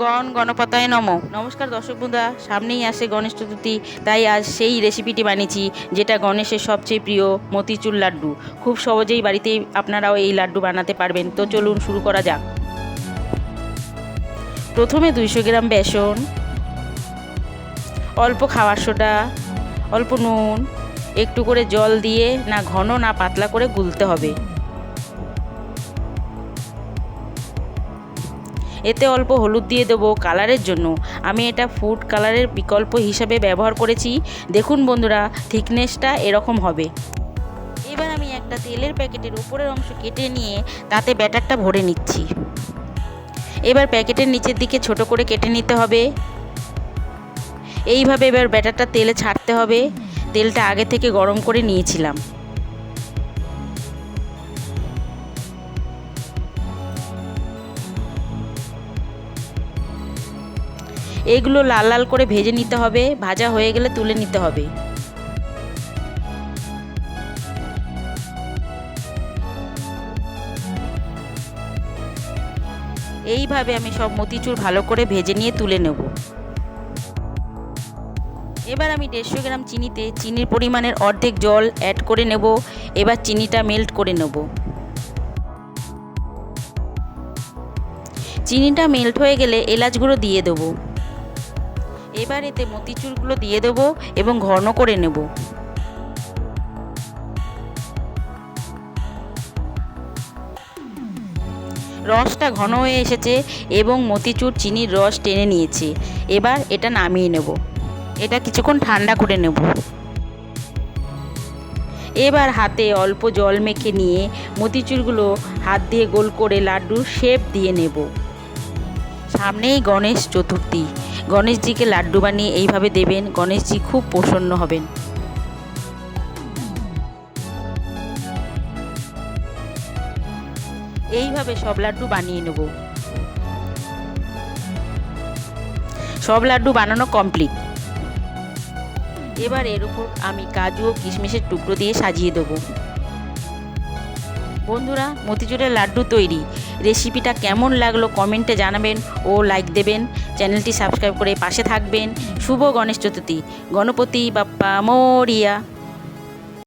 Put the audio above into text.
গণ গণপতায় নমঃ। নমস্কার দর্শক বন্ধুরা, সামনেই আসে গণেশ চতুর্থী, তাই আজ সেই রেসিপিটি বানিয়েছি যেটা গণেশের সবচেয়ে প্রিয় মতিচুর লাড্ডু। খুব সহজেই বাড়িতে আপনারাও এই লাড্ডু বানাতে পারবেন। তো চলুন শুরু করা যাক। প্রথমে 200 গ্রাম বেসন, অল্প খাবার সোডা, অল্প নুন, একটু করে জল দিয়ে না ঘন না পাতলা করে গুলতে হবে। এতে অল্প হলুদ দিয়ে দেবো কালারের জন্য। আমি এটা ফুড কালারের বিকল্প হিসাবে ব্যবহার করেছি। দেখুন বন্ধুরা, থিকনেসটা এরকম হবে। এবার আমি একটা তেলের প্যাকেটের উপরের অংশ কেটে নিয়ে তাতে ব্যাটারটা ভরে নিচ্ছি। এবার প্যাকেটের নিচের দিকে ছোট করে কেটে নিতে হবে। এইভাবে এবার ব্যাটারটা তেলে ছাড়তে হবে। তেলটা আগে থেকে গরম করে নিয়েছিলাম। এগুলো লাল লাল করে ভেজে নিতে হবে। ভাজা হয়ে গেলে তুলে নিতে হবে। এইভাবে আমি সব মতিচুর ভালো করে ভেজে নিয়ে তুলে নেব। এবার আমি 150 গ্রাম চিনিতে চিনির পরিমাণের অর্ধেক জল অ্যাড করে নেব। এবার চিনিটা মেল্ট করে নেব। চিনিটা মেল্ট হয়ে গেলে এলাচ গুঁড়ো দিয়ে দেবো। এবার এতে মতিচুরগুলো দিয়ে দেবো এবং ঘন করে নেব। রসটা ঘন হয়ে এসেছে এবং মতিচুর চিনির রস টেনে নিয়েছে। এবার এটা নামিয়ে নেব। এটা কিছুক্ষণ ঠান্ডা করে নেব। এবার হাতে অল্প জল মেখে নিয়ে মতিচুরগুলো হাত দিয়ে গোল করে লাড্ডুর শেপ দিয়ে নেব। সামনেই গণেশ চতুর্থী, গণেশজিকে লাড্ডু বানিয়ে এইভাবে দেবেন, গণেশজি খুব প্রসন্ন হবেন। এইভাবে সব লাড্ডু বানিয়ে নেব। সব লাড্ডু বানানো কমপ্লিট। এবার এর উপর আমি কাজু ও কিশমিশের টুকরো দিয়ে সাজিয়ে দেবো। বন্ধুরা, মতিচুরের লাড্ডু তৈরি। রেসিপিটা কেমন লাগলো কমেন্টে জানাবেন ও লাইক দেবেন। চ্যানেলটি সাবস্ক্রাইব করে পাশে থাকবেন। শুভ গণেশ চতুর্থী। গণপতি বাপ্পা মোরিয়া।